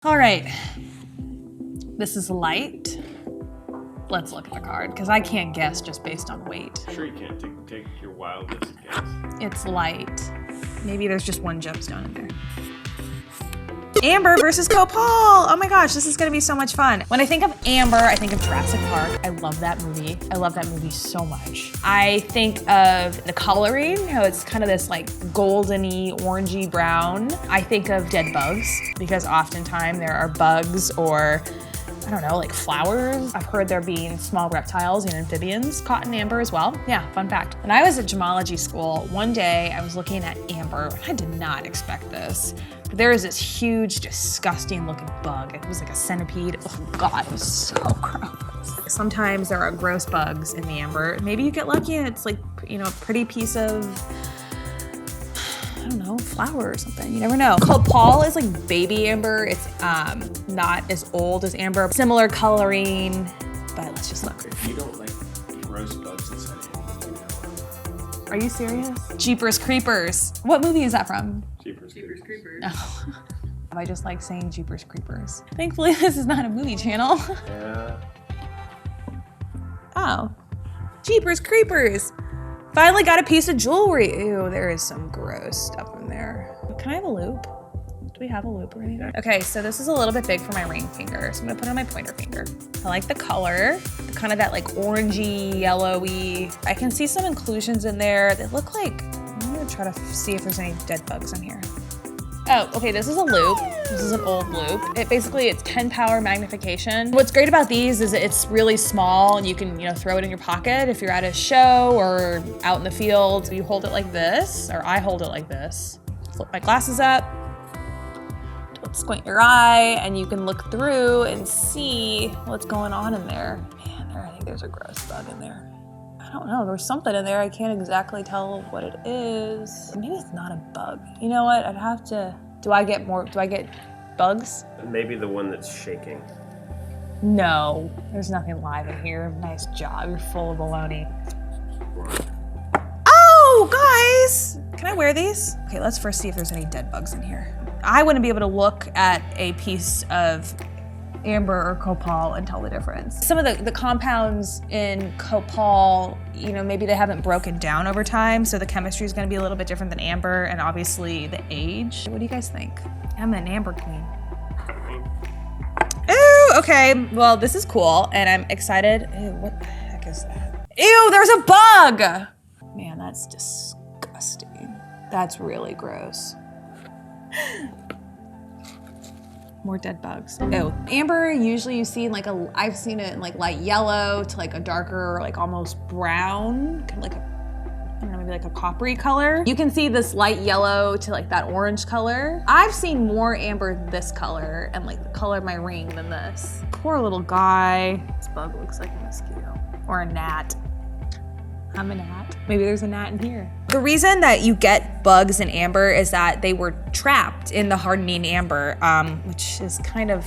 All right, this is light. Let's look at the card, because I can't guess just based on weight. Sure you can't take your wildest guess. It's light. Maybe there's just one gemstone in there. Amber versus Copal. Oh my gosh, this is gonna be so much fun. When I think of Amber, I think of Jurassic Park. I love that movie. I love that movie so much. I think of the coloring, how it's kind of this like goldeny, orangey brown. I think of dead bugs, because oftentimes there are bugs or I don't know, like flowers. I've heard there being small reptiles and amphibians caught in amber as well. Yeah, fun fact. When I was at gemology school, one day I was looking at amber. I did not expect this. But there was this huge, disgusting looking bug. It was like a centipede. Oh God, it was so gross. Sometimes there are gross bugs in the amber. Maybe you get lucky and it's like, you know, a pretty piece of, I don't know, flower or something. You never know. Copal is like baby amber. It's not as old as amber. Similar coloring, but let's just look. If you don't like gross bugs inside of you, Are you serious? Jeepers Creepers. What movie is that from? Jeepers Creepers. Oh. I just like saying Jeepers Creepers. Thankfully, this is not a movie channel. Yeah. Oh. Jeepers Creepers. Finally got a piece of jewelry. Ew, there is some gross stuff in there. Can I have a loop? Do we have a loop or anything? Okay, so this is a little bit big for my ring finger, so I'm gonna put it on my pointer finger. I like the color, kind of that like orangey, yellowy. I can see some inclusions in there that look like, I'm gonna try to see if there's any dead bugs in here. Oh, okay, this is a loop. This is an old loop. It's 10 power magnification. What's great about these is it's really small and you can, you know, throw it in your pocket if you're at a show or out in the field. You hold it like this, or I hold it like this. Flip my glasses up, don't squint your eye, and you can look through and see what's going on in there. Man, I think there's a gross bug in there. I don't know, there's something in there. I can't exactly tell what it is. Maybe it's not a bug. You know what, I'd have to, do I get bugs? Maybe the one that's shaking. No, there's nothing live in here. Nice job, you're full of baloney. Oh, guys, can I wear these? Okay, let's first see if there's any dead bugs in here. I wouldn't be able to look at a piece of amber or copal and tell the difference. Some of the compounds in copal, you know, maybe they haven't broken down over time, so the chemistry is gonna be a little bit different than amber, and obviously the age. What do you guys think? I'm an amber queen. Ooh, okay, well, this is cool, and I'm excited. Ew, what the heck is that? Ew, there's a bug! Man, that's disgusting. That's really gross. More dead bugs. Oh, amber usually you see in like I've seen it in like light yellow to like a darker, like almost brown, kind of like a, I don't know, maybe like a coppery color. You can see this light yellow to like that orange color. I've seen more amber this color and like the color of my ring than this. Poor little guy. This bug looks like a mosquito or a gnat. I'm a gnat. Maybe there's a gnat in here. The reason that you get bugs in amber is that they were trapped in the hardening amber, which is kind of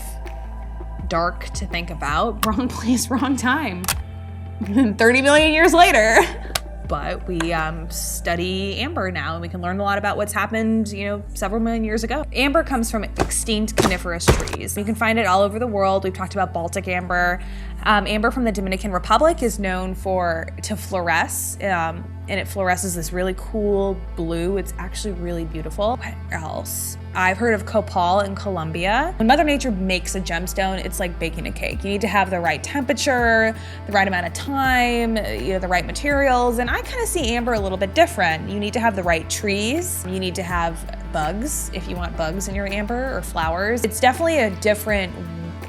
dark to think about. Wrong place, wrong time. 30 million years later. But we study amber now and we can learn a lot about what's happened, you know, several million years ago. Amber comes from extinct coniferous trees. You can find it all over the world. We've talked about Baltic amber. Amber from the Dominican Republic is known to fluoresce, and it fluoresces this really cool blue. It's actually really beautiful. What else? I've heard of copal in Colombia. When Mother Nature makes a gemstone, it's like baking a cake. You need to have the right temperature, the right amount of time, you know, the right materials, and I kind of see amber a little bit different. You need to have the right trees. You need to have bugs, if you want bugs in your amber, or flowers. It's definitely a different,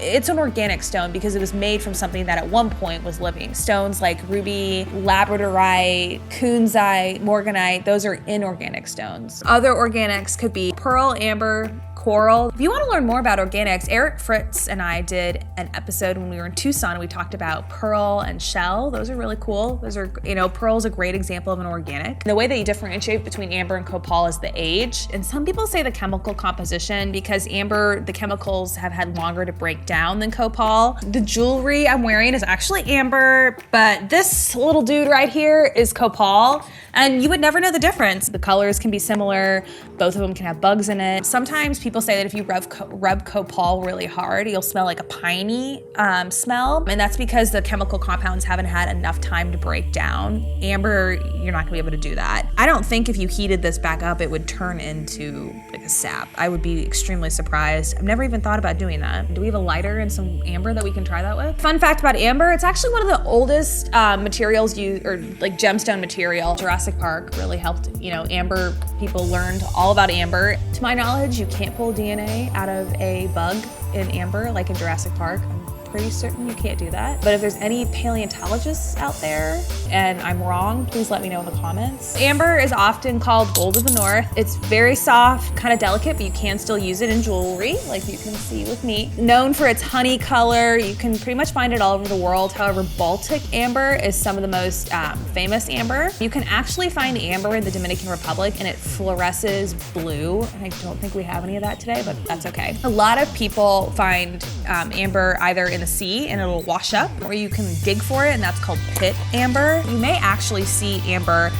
it's an organic stone because it was made from something that at one point was living. Stones like ruby, labradorite, kunzite, morganite, those are inorganic stones. Other organics could be pearl, amber, coral. If you want to learn more about organics, Eric Fritz and I did an episode when we were in Tucson and we talked about pearl and shell. Those are really cool. Those are, you know, pearl is a great example of an organic. The way that you differentiate between amber and copal is the age. And some people say the chemical composition because amber, the chemicals have had longer to break break down than Copal. The jewelry I'm wearing is actually amber, but this little dude right here is Copal, and you would never know the difference. The colors can be similar. Both of them can have bugs in it. Sometimes people say that if you rub Copal really hard, you'll smell like a piney smell, and that's because the chemical compounds haven't had enough time to break down. Amber, you're not gonna be able to do that. I don't think if you heated this back up, it would turn into like a sap. I would be extremely surprised. I've never even thought about doing that. Do we have a lighter and some amber that we can try that with? Fun fact about amber, it's actually one of the oldest materials used, or like gemstone material. Jurassic Park really helped, amber people learned all about amber. To my knowledge, you can't pull DNA out of a bug in amber like in Jurassic Park. I'm pretty certain you can't do that. But if there's any paleontologists out there and I'm wrong, please let me know in the comments. Amber is often called gold of the north. It's very soft, kind of delicate, but you can still use it in jewelry, like you can see with me. Known for its honey color, you can pretty much find it all over the world. However, Baltic amber is some of the most famous amber. You can actually find amber in the Dominican Republic and it fluoresces blue. I don't think we have any of that today, but that's okay. A lot of people find amber either in the sea and it'll wash up, or you can dig for it, and that's called pit amber. You may actually see amber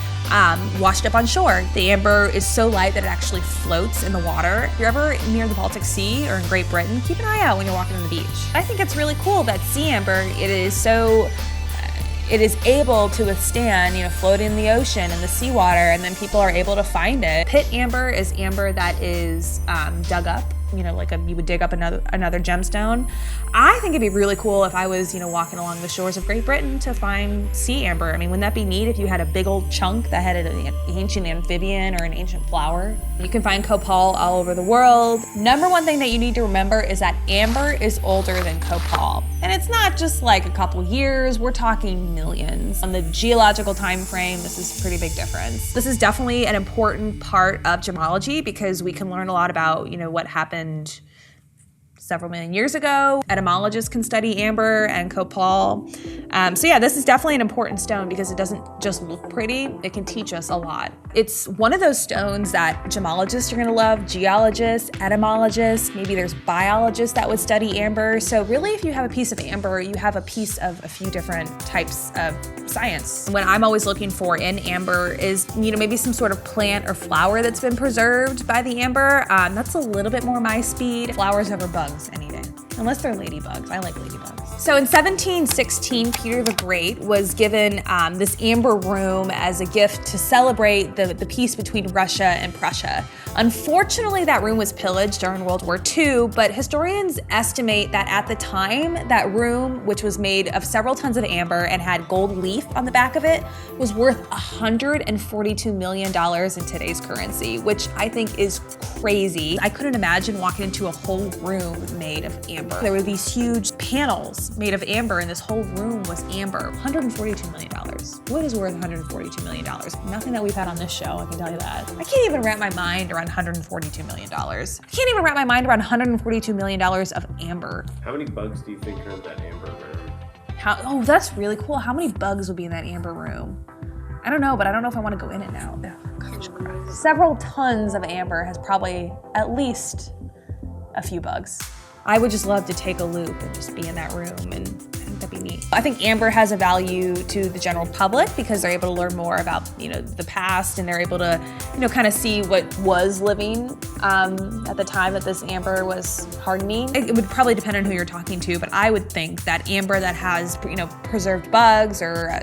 washed up on shore. The amber is so light that it actually floats in the water. If you're ever near the Baltic Sea or in Great Britain, keep an eye out when you're walking on the beach. I think it's really cool that sea amber, it is able to withstand, float in the ocean and the seawater, and then people are able to find it. Pit amber is amber that is dug up. Like you would dig up another gemstone. I think it'd be really cool if I was, walking along the shores of Great Britain to find sea amber. I mean, wouldn't that be neat if you had a big old chunk that had an ancient amphibian or an ancient flower? You can find Copal all over the world. Number one thing that you need to remember is that amber is older than Copal. And it's not just like a couple years, we're talking millions. On the geological time frame, this is a pretty big difference. This is definitely an important part of gemology because we can learn a lot about, what happened several million years ago. Etymologists can study amber and Copal. So yeah, this is definitely an important stone because it doesn't just look pretty, it can teach us a lot. It's one of those stones that gemologists are gonna love, geologists, etymologists, maybe there's biologists that would study amber. So really, if you have a piece of amber, you have a piece of a few different types of science. What I'm always looking for in amber is, maybe some sort of plant or flower that's been preserved by the amber. That's a little bit more my speed. Flowers over bugs any day, unless they're ladybugs. I like ladybugs. So in 1716, Peter the Great was given this amber room as a gift to celebrate the peace between Russia and Prussia. Unfortunately, that room was pillaged during World War II, but historians estimate that at the time, that room, which was made of several tons of amber and had gold leaf on the back of it, was worth $142 million in today's currency, which I think is crazy. I couldn't imagine walking into a whole room made of amber. There were these huge panels made of amber, and this whole room was amber. $142 million. What is worth $142 million? Nothing that we've had on this show, I can tell you that. I can't even wrap my mind around $142 million. I can't even wrap my mind around $142 million of amber. How many bugs do you think are in that amber room? Oh, that's really cool. How many bugs would be in that amber room? I don't know, but I don't know if I want to go in it now. Gosh, several tons of amber has probably at least a few bugs. I would just love to take a loop and just be in that room, and I think that'd be neat. I think amber has a value to the general public because they're able to learn more about, the past, and they're able to, kind of see what was living at the time that this amber was hardening. It would probably depend on who you're talking to, but I would think that amber that has, preserved bugs or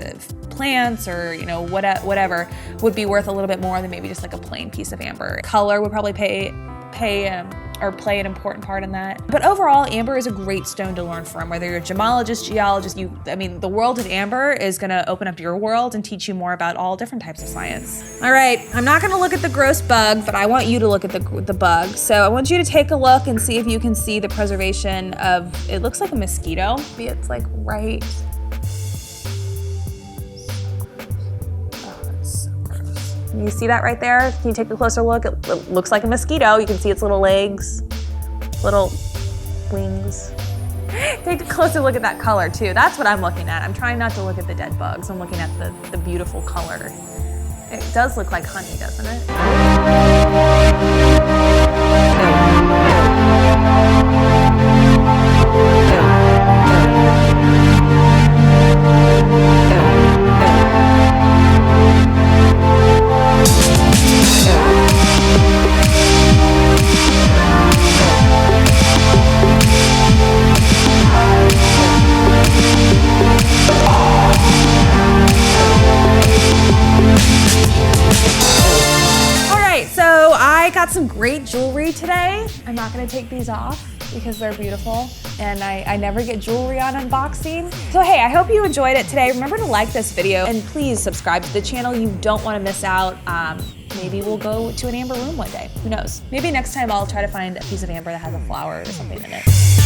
plants or, whatever would be worth a little bit more than maybe just like a plain piece of amber. Color would probably play an important part in that. But overall, amber is a great stone to learn from. Whether you're a gemologist, geologist, the world of amber is gonna open up your world and teach you more about all different types of science. All right, I'm not gonna look at the gross bug, but I want you to look at the bug. So I want you to take a look and see if you can see the preservation of, it looks like a mosquito. Maybe it's like right. You see that right there? Can you take a closer look? It looks like a mosquito. You can see its little legs, little wings. Take a closer look at that color too. That's what I'm looking at. I'm trying not to look at the dead bugs. I'm looking at the beautiful color. It does look like honey, doesn't it? some great jewelry today. I'm not gonna take these off because they're beautiful and I never get jewelry on unboxing. So hey, I hope you enjoyed it today. Remember to like this video and please subscribe to the channel. You don't wanna miss out. Maybe we'll go to an amber room one day, who knows? Maybe next time I'll try to find a piece of amber that has a flower or something in it.